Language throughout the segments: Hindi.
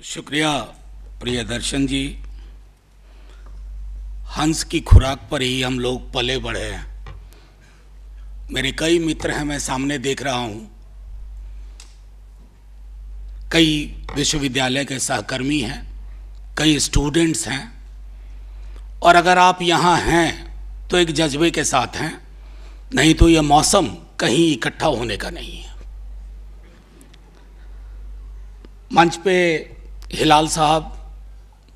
शुक्रिया प्रियदर्शन जी। हंस की खुराक पर ही हम लोग पले बढ़े हैं। मेरे कई मित्र हैं, मैं सामने देख रहा हूं, कई विश्वविद्यालय के सहकर्मी हैं, कई स्टूडेंट्स हैं, और अगर आप यहाँ हैं तो एक जज्बे के साथ हैं, नहीं तो ये मौसम कहीं इकट्ठा होने का नहीं है। मंच पे हिलाल साहब,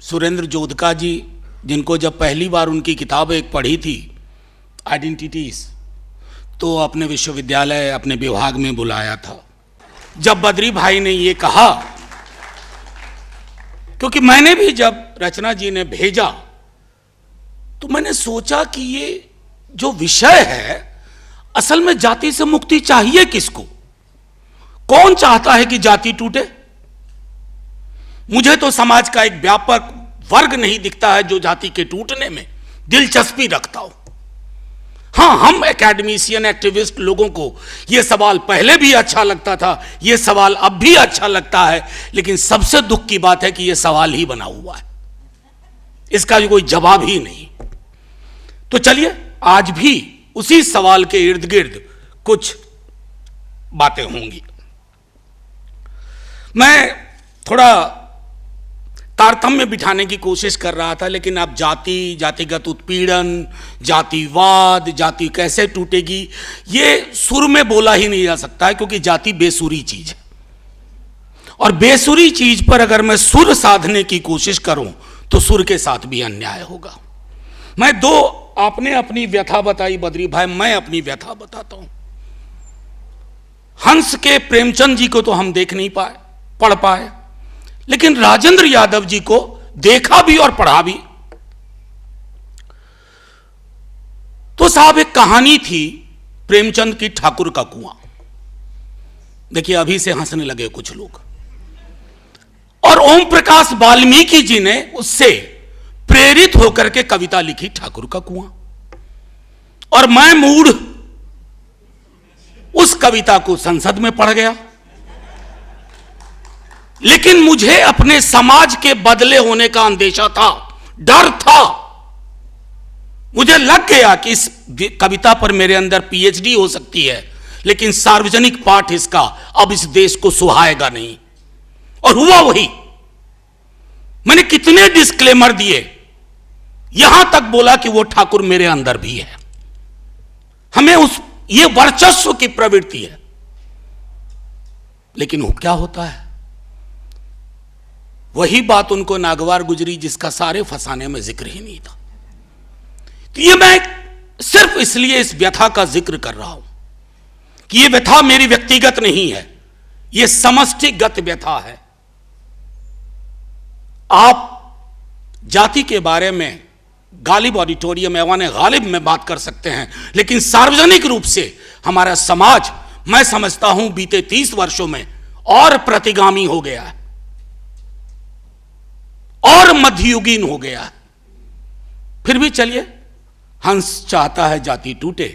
सुरेंद्र जोधका जी, जिनको जब पहली बार उनकी किताब एक पढ़ी थी आइडेंटिटीज, तो अपने विश्वविद्यालय अपने विभाग में बुलाया था। जब बद्री भाई ने ये कहा, क्योंकि मैंने भी जब रचना जी ने भेजा तो मैंने सोचा कि ये जो विषय है, असल में जाति से मुक्ति चाहिए किसको? कौन चाहता है कि जाति टूटे? मुझे तो समाज का एक व्यापक वर्ग नहीं दिखता है जो जाति के टूटने में दिलचस्पी रखता हो। हां, हम एकेडमिशियन एक्टिविस्ट लोगों को यह सवाल पहले भी अच्छा लगता था, यह सवाल अब भी अच्छा लगता है, लेकिन सबसे दुख की बात है कि यह सवाल ही बना हुआ है, इसका कोई जवाब ही नहीं। तो चलिए आज भी उसी सवाल के इर्द गिर्द कुछ बातें होंगी। मैं थोड़ा तारतम्य बिठाने की कोशिश कर रहा था, लेकिन अब जाति, जातिगत उत्पीड़न, जातिवाद, जाति कैसे टूटेगी, ये सुर में बोला ही नहीं जा सकता है, क्योंकि जाति बेसुरी चीज है, और बेसुरी चीज पर अगर मैं सुर साधने की कोशिश करूं तो सुर के साथ भी अन्याय होगा। मैं दो, आपने अपनी व्यथा बताई बद्री भाई, मैं अपनी व्यथा बताता हूं। हंस के प्रेमचंद जी को तो हम देख नहीं पाए, पढ़ पाए, लेकिन राजेंद्र यादव जी को देखा भी और पढ़ा भी। तो साहब, एक कहानी थी प्रेमचंद की, ठाकुर का कुआं। देखिए, अभी से हंसने लगे कुछ लोग। और ओम प्रकाश वाल्मीकि जी ने उससे प्रेरित होकर के कविता लिखी, ठाकुर का कुआं। और मैं मूढ़ उस कविता को संसद में पढ़ गया, लेकिन मुझे अपने समाज के बदले होने का अंदेशा था, डर था। मुझे लग गया कि इस कविता पर मेरे अंदर पीएचडी हो सकती है, लेकिन सार्वजनिक पाठ इसका अब इस देश को सुहाएगा नहीं। और हुआ वही। मैंने कितने डिस्क्लेमर दिए, यहां तक बोला कि वो ठाकुर मेरे अंदर भी है, हमें ये वर्चस्व की प्रवृत्ति है। लेकिन वो क्या होता है, वही बात उनको नागवार गुजरी जिसका सारे फसाने में जिक्र ही नहीं था। तो ये मैं सिर्फ इसलिए इस व्यथा का जिक्र कर रहा हूं कि ये व्यथा मेरी व्यक्तिगत नहीं है, ये समष्टिगत व्यथा है। आप जाति के बारे में गालिब ऑडिटोरियम ऐवान गालिब में बात कर सकते हैं, लेकिन सार्वजनिक रूप से हमारा समाज, मैं समझता हूं, बीते 30 वर्षों में और प्रतिगामी हो गया है और मध्ययुगीन हो गया है। फिर भी चलिए, हंस चाहता है जाति टूटे,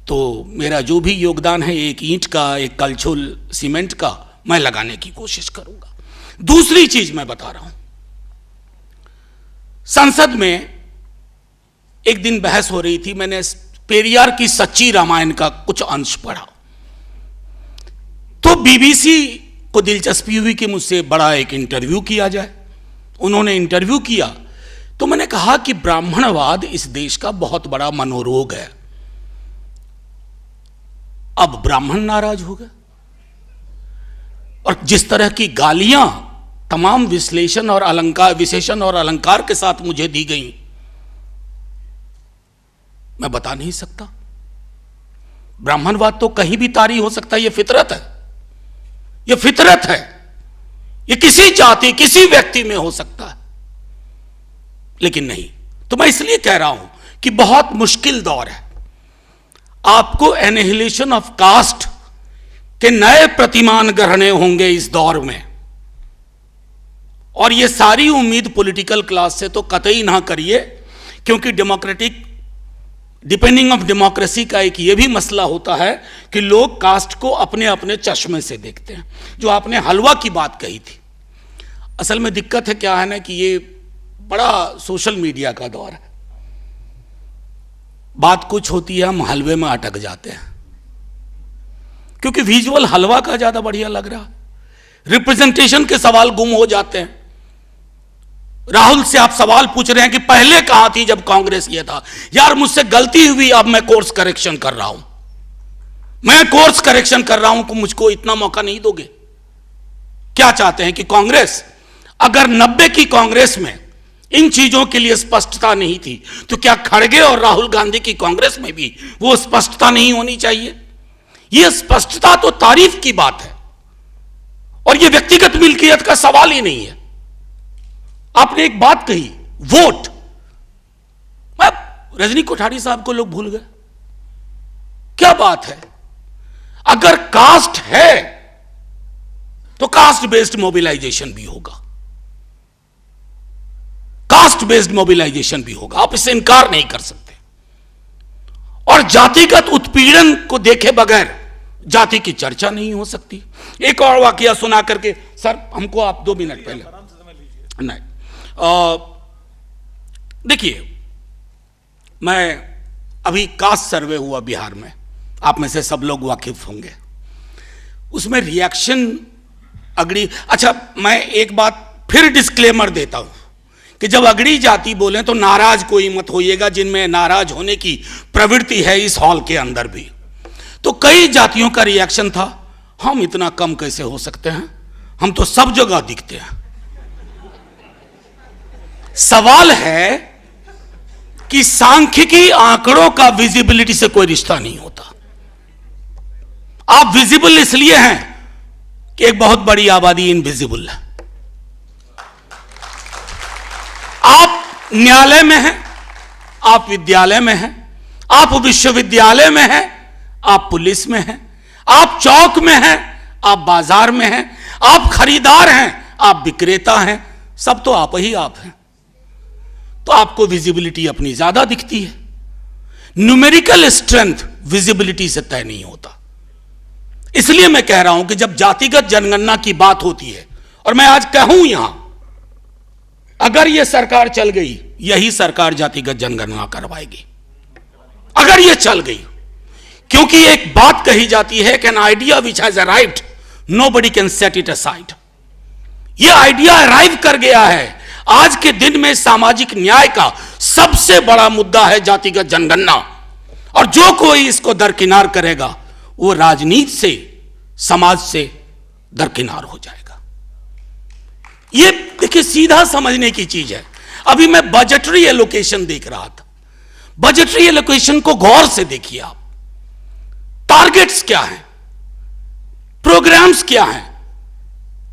तो मेरा जो भी योगदान है, एक ईंट का, एक कलछुल सीमेंट का, मैं लगाने की कोशिश करूंगा। दूसरी चीज मैं बता रहा हूं, संसद में एक दिन बहस हो रही थी, मैंने पेरियार की सच्ची रामायण का कुछ अंश पढ़ा, तो बीबीसी को दिलचस्पी हुई कि मुझसे बड़ा एक इंटरव्यू किया जाए। उन्होंने इंटरव्यू किया, तो मैंने कहा कि ब्राह्मणवाद इस देश का बहुत बड़ा मनोरोग है। अब ब्राह्मण नाराज हो गए, और जिस तरह की गालियां तमाम विश्लेषण और अलंकार, विशेषण और अलंकार के साथ मुझे दी गई, मैं बता नहीं सकता। ब्राह्मणवाद तो कहीं भी तारी हो सकता है, यह फितरत है, यह फितरत है, ये किसी जाति, किसी व्यक्ति में हो सकता है, लेकिन नहीं। तो मैं इसलिए कह रहा हूं कि बहुत मुश्किल दौर है। आपको एनिहिलेशन ऑफ कास्ट के नए प्रतिमान गढ़ने होंगे इस दौर में, और ये सारी उम्मीद पॉलिटिकल क्लास से तो कतई ना करिए, क्योंकि डेमोक्रेटिक, डिपेंडिंग ऑफ डेमोक्रेसी का एक ये भी मसला होता है कि लोग कास्ट को अपने अपने चश्मे से देखते हैं। जो आपने हलवा की बात कही थी, असल में दिक्कत है क्या है ना कि ये बड़ा सोशल मीडिया का दौर है। बात कुछ होती है, हम हलवे में अटक जाते हैं, क्योंकि विजुअल हलवा का ज्यादा बढ़िया लग रहा, रिप्रेजेंटेशन के सवाल गुम हो जाते हैं। राहुल से आप सवाल पूछ रहे हैं कि पहले कहां थी जब कांग्रेस ये था। यार मुझसे गलती हुई, अब मैं कोर्स करेक्शन कर रहा हूं, मैं कोर्स करेक्शन कर रहा हूं कि मुझको इतना मौका नहीं दोगे। क्या चाहते हैं कि कांग्रेस, अगर 90 की कांग्रेस में इन चीजों के लिए स्पष्टता नहीं थी, तो क्या खड़गे और राहुल गांधी की कांग्रेस में भी वो स्पष्टता नहीं होनी चाहिए? यह स्पष्टता तो तारीफ की बात है, और यह व्यक्तिगत मिल्कियत का सवाल ही नहीं है। आपने एक बात कही, वोट, रजनी कोठारी साहब को लोग भूल गए। क्या बात है, अगर कास्ट है तो कास्ट बेस्ड मोबिलाइजेशन भी होगा, कास्ट बेस्ड मोबिलाइजेशन भी होगा, आप इससे इनकार नहीं कर सकते। और जातिगत उत्पीड़न को देखे बगैर जाति की चर्चा नहीं हो सकती। एक और वाकया सुना करके, सर हमको आप 2 मिनट पहले नहीं, देखिए, मैं अभी कास्ट सर्वे हुआ बिहार में, आप में से सब लोग वाकिफ होंगे, उसमें रिएक्शन अगड़ी, अच्छा मैं एक बात फिर डिस्क्लेमर देता हूं कि जब अगड़ी जाति बोलें तो नाराज कोई मत होइएगा, जिनमें नाराज होने की प्रवृत्ति है इस हॉल के अंदर भी। तो कई जातियों का रिएक्शन था, हम इतना कम कैसे हो सकते हैं, हम तो सब जगह दिखते हैं। सवाल है कि सांख्यिकी आंकड़ों का विजिबिलिटी से कोई रिश्ता नहीं होता। आप विजिबल इसलिए हैं कि एक बहुत बड़ी आबादी इनविजिबल है। आप न्यायालय में हैं, आप विद्यालय में हैं, आप विश्वविद्यालय में हैं, आप पुलिस में हैं, आप चौक में हैं, आप बाजार में हैं, आप खरीदार हैं, आप विक्रेता हैं, सब तो आप ही आप हैं। तो आपको विजिबिलिटी अपनी ज्यादा दिखती है। न्यूमेरिकल स्ट्रेंथ विजिबिलिटी से तय नहीं होता। इसलिए मैं कह रहा हूं कि जब जातिगत जनगणना की बात होती है, और मैं आज कहूं यहां, अगर यह सरकार चल गई, यही सरकार जातिगत जनगणना करवाएगी, अगर यह चल गई। क्योंकि एक बात कही जाती है कि an idea which has arrived nobody can set it aside. यह आइडिया अराइव कर गया है। आज के दिन में सामाजिक न्याय का सबसे बड़ा मुद्दा है जातिगत जनगणना, और जो कोई इसको दरकिनार करेगा वो राजनीति से, समाज से दरकिनार हो जाएगा। ये देखिए सीधा समझने की चीज है। अभी मैं बजटरी एलोकेशन देख रहा था, बजटरी एलोकेशन को गौर से देखिए आप। टारगेट्स क्या हैं, प्रोग्राम्स क्या हैं।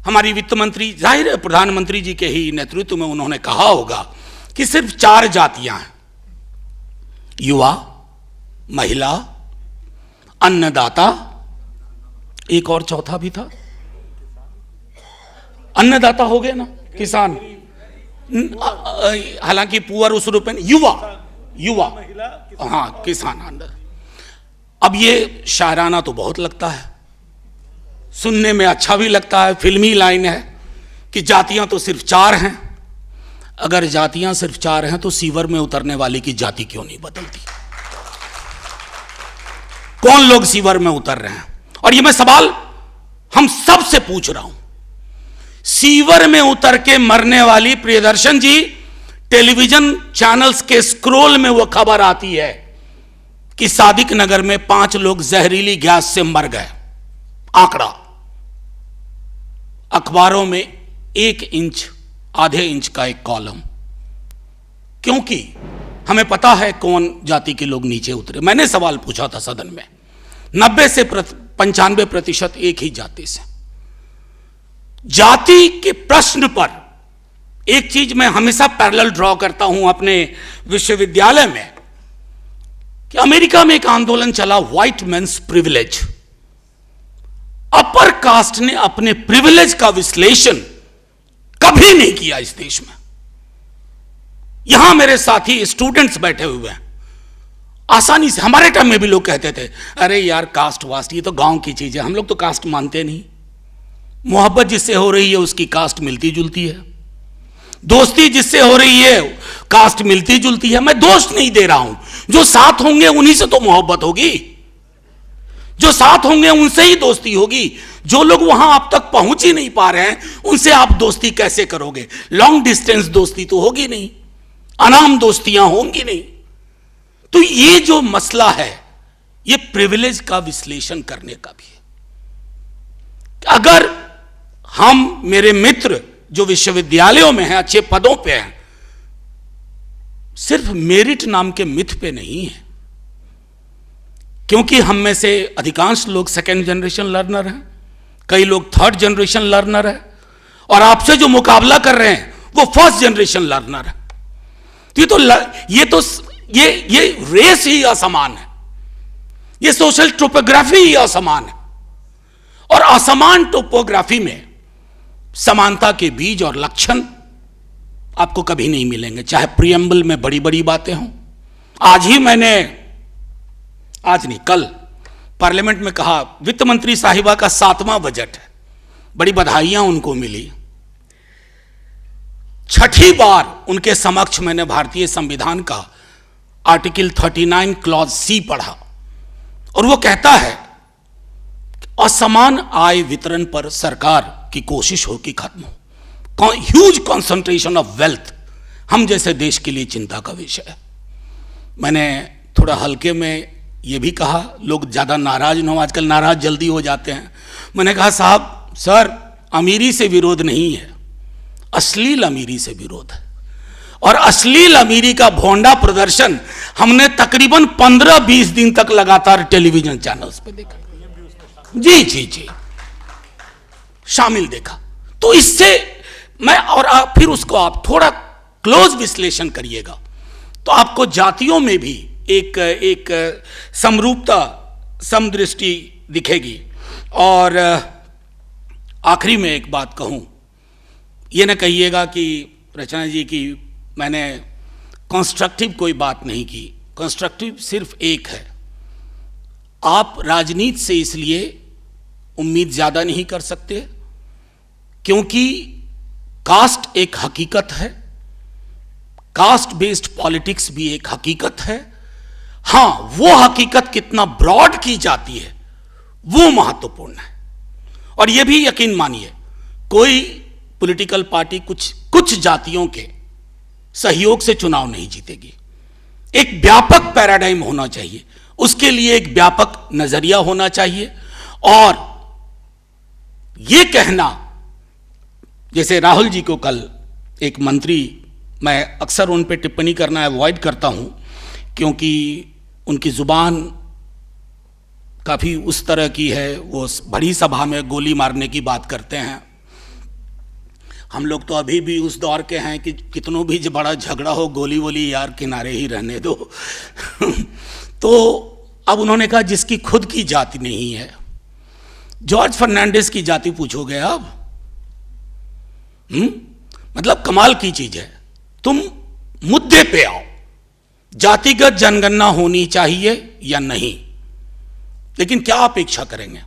हमारी वित्त मंत्री, जाहिर है प्रधानमंत्री जी के ही नेतृत्व में उन्होंने कहा होगा कि सिर्फ 4 जातियां हैं, युवा, महिला, अन्नदाता, एक और चौथा भी था, अन्नदाता हो गए ना, किसान, हालांकि पुअर उस रूप में, युवा, हाँ किसान। अब ये शायराना तो बहुत लगता है, सुनने में अच्छा भी लगता है, फिल्मी लाइन है कि जातियां तो सिर्फ 4 हैं। अगर जातियां सिर्फ 4 हैं तो सीवर में उतरने वाले की जाति क्यों नहीं बदलती? कौन लोग सीवर में उतर रहे हैं? और ये मैं सवाल हम सब से पूछ रहा हूं। सीवर में उतर के मरने वाली, प्रियदर्शन जी, टेलीविजन चैनल्स के स्क्रोल में वो खबर आती है कि सादिक नगर में 5 लोग जहरीली गैस से मर गए। आंकड़ा अखबारों में 1 इंच, आधे इंच का एक कॉलम, क्योंकि हमें पता है कौन जाति के लोग नीचे उतरे। मैंने सवाल पूछा था सदन में, 90 से 95% एक ही जाति से। जाति के प्रश्न पर एक चीज मैं हमेशा पैरेलल ड्रॉ करता हूं अपने विश्वविद्यालय में, कि अमेरिका में एक आंदोलन चला, white men's privilege. Upper caste ने अपने प्रिविलेज का विश्लेषण कभी नहीं किया इस देश में। यहां मेरे साथी स्टूडेंट्स बैठे हुए हैं, आसानी से, हमारे टाइम में भी लोग कहते थे अरे यार कास्ट वास्ट ये तो गांव की चीज है, हम लोग तो कास्ट मानते नहीं। मोहब्बत जिससे हो रही है उसकी कास्ट मिलती जुलती है, दोस्ती जिससे हो रही है कास्ट मिलती जुलती है। मैं दोस्त नहीं दे रहा हूं, जो साथ होंगे उन्हीं से तो मोहब्बत होगी, जो साथ होंगे उनसे ही दोस्ती होगी। जो लोग वहां आप तक पहुंच ही नहीं पा रहे हैं उनसे आप दोस्ती कैसे करोगे? लॉन्ग डिस्टेंस दोस्ती तो होगी नहीं, अनाम दोस्तियां होंगी नहीं। तो ये जो मसला है ये प्रिविलेज का विश्लेषण करने का भी है। अगर हम, मेरे मित्र जो विश्वविद्यालयों में हैं, अच्छे पदों पे हैं, सिर्फ मेरिट नाम के मिथ पे नहीं है, क्योंकि हम में से अधिकांश लोग सेकेंड जनरेशन लर्नर हैं, कई लोग थर्ड जनरेशन लर्नर हैं, और आपसे जो मुकाबला कर रहे हैं वो फर्स्ट जनरेशन लर्नर है। ये रेस ही असमान है, ये सोशल टोपोग्राफी ही असमान है, और असमान टोपोग्राफी में समानता के बीज और लक्षण आपको कभी नहीं मिलेंगे, चाहे प्रियम्बल में बड़ी बड़ी बातें हों। आज नहीं, कल पार्लियामेंट में कहा, वित्त मंत्री साहिबा का 7वां बजट है, बड़ी बधाइयां उनको मिली। 6ठी बार उनके समक्ष मैंने भारतीय संविधान का आर्टिकल 39 क्लॉज सी पढ़ा, और वो कहता है असमान आय वितरण पर सरकार की कोशिश हो कि खत्म हो। ह्यूज कॉन्सेंट्रेशन ऑफ वेल्थ हम जैसे देश के लिए चिंता का विषय है। मैंने थोड़ा हल्के में ये भी कहा, लोग ज्यादा नाराज न हो, आजकल नाराज जल्दी हो जाते हैं। मैंने कहा साहब, सर, अमीरी से विरोध नहीं है, अश्लील अमीरी से विरोध है, और अश्लील अमीरी का भोंडा प्रदर्शन हमने तकरीबन 15-20 दिन तक लगातार टेलीविजन चैनल्स पे देखा। जी शामिल देखा। तो इससे मैं, और फिर उसको आप थोड़ा क्लोज विश्लेषण करिएगा तो आपको जातियों में भी एक समरूपता, समदृष्टि दिखेगी। और आखिरी में एक बात कहूं, ये ना कहिएगा कि रचना जी की मैंने कंस्ट्रक्टिव कोई बात नहीं की। कंस्ट्रक्टिव सिर्फ एक है, आप राजनीति से इसलिए उम्मीद ज्यादा नहीं कर सकते क्योंकि कास्ट एक हकीकत है, कास्ट बेस्ड पॉलिटिक्स भी एक हकीकत है। हां, वो हकीकत कितना ब्रॉड की जाती है वो महत्वपूर्ण है। और यह भी यकीन मानिए, कोई पॉलिटिकल पार्टी कुछ जातियों के सहयोग से चुनाव नहीं जीतेगी। एक व्यापक पैराडाइम होना चाहिए, उसके लिए एक व्यापक नजरिया होना चाहिए। और यह कहना, जैसे राहुल जी को कल एक मंत्री, मैं अक्सर उन पे टिप्पणी करना अवॉइड करता हूं क्योंकि उनकी जुबान काफी उस तरह की है, वो बड़ी सभा में गोली मारने की बात करते हैं। हम लोग तो अभी भी उस दौर के हैं कि कितनों भी बड़ा झगड़ा हो, गोली वोली यार किनारे ही रहने दो। तो अब उन्होंने कहा जिसकी खुद की जाति नहीं है, जॉर्ज फर्नांडिस की जाति पूछोगे आप? मतलब कमाल की चीज है। तुम मुद्दे पे आओ, जातिगत जनगणना होनी चाहिए या नहीं, लेकिन क्या अपेक्षा करेंगे?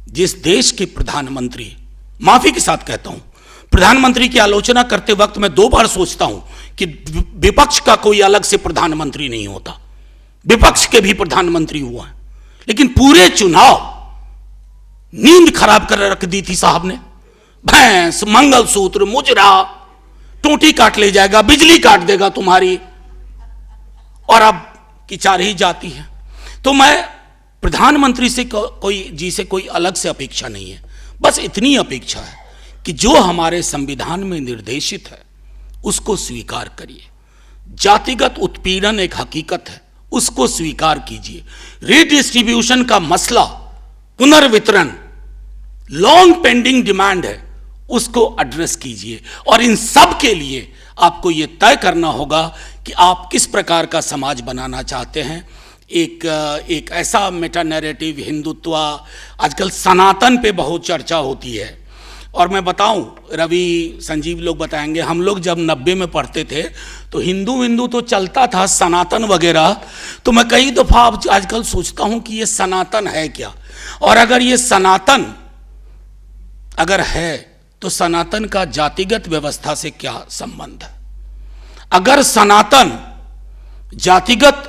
जिस देश के प्रधानमंत्री, माफी के साथ कहता हूं, प्रधानमंत्री की आलोचना करते वक्त मैं 2 बार सोचता हूं कि विपक्ष का कोई अलग से प्रधानमंत्री नहीं होता, विपक्ष के भी प्रधानमंत्री हुआ है, लेकिन पूरे चुनाव नींद खराब कर रख दी थी साहब ने। भैंस, मंगलसूत्र, मुजरा, टोटी काट ले जाएगा, बिजली काट देगा तुम्हारी, और अब की 4 ही जाति है। तो मैं प्रधानमंत्री से कोई अलग से अपेक्षा नहीं है, बस इतनी अपेक्षा है कि जो हमारे संविधान में निर्देशित है उसको स्वीकार करिए। जातिगत उत्पीड़न एक हकीकत है, उसको स्वीकार कीजिए। रीडिस्ट्रीब्यूशन का मसला, पुनर्वितरण, लॉन्ग पेंडिंग डिमांड है, उसको एड्रेस कीजिए। और इन सब के लिए आपको यह तय करना होगा कि आप किस प्रकार का समाज बनाना चाहते हैं। एक ऐसा मेटा नैरेटिव, हिंदुत्व, आजकल सनातन पे बहुत चर्चा होती है। और मैं बताऊं, रवि, संजीव लोग बताएंगे, हम लोग जब 90 में पढ़ते थे तो हिंदू तो चलता था, सनातन वगैरह। तो मैं कई दफा आजकल सोचता हूं कि ये सनातन है क्या, और अगर ये सनातन अगर है तो सनातन का जातिगत व्यवस्था से क्या संबंध है? अगर सनातन जातिगत,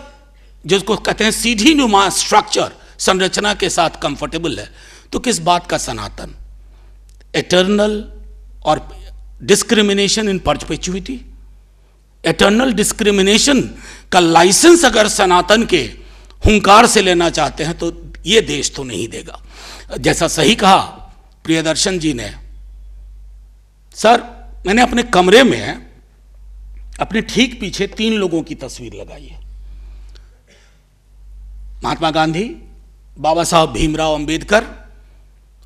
जिसको कहते हैं सीधी नुमा स्ट्रक्चर, संरचना के साथ कंफर्टेबल है, तो किस बात का सनातन? एटर्नल और discrimination in perpetuity, eternal discrimination का लाइसेंस अगर सनातन के हुंकार से लेना चाहते हैं तो ये देश तो नहीं देगा। जैसा सही कहा प्रियदर्शन जी ने, सर मैंने अपने कमरे में अपने ठीक पीछे 3 लोगों की तस्वीर लगाई है, महात्मा गांधी, बाबा साहब भीमराव अंबेडकर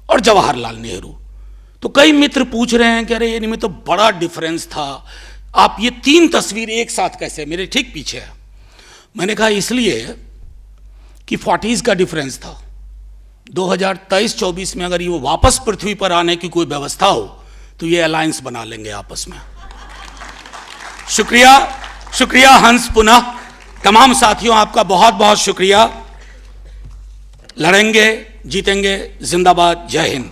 और जवाहरलाल नेहरू। तो कई मित्र पूछ रहे हैं कि अरे इनमें तो बड़ा डिफरेंस था, आप ये 3 तस्वीर एक साथ कैसे मेरे ठीक पीछे है? मैंने कहा इसलिए कि 40s का डिफरेंस था। 2023-24 में अगर ये वापस पृथ्वी पर आने की कोई व्यवस्था हो तो ये अलायंस बना लेंगे आपस में। शुक्रिया, शुक्रिया हंस, पुनः तमाम साथियों आपका बहुत बहुत शुक्रिया। लड़ेंगे, जीतेंगे, जिंदाबाद, जय हिंद।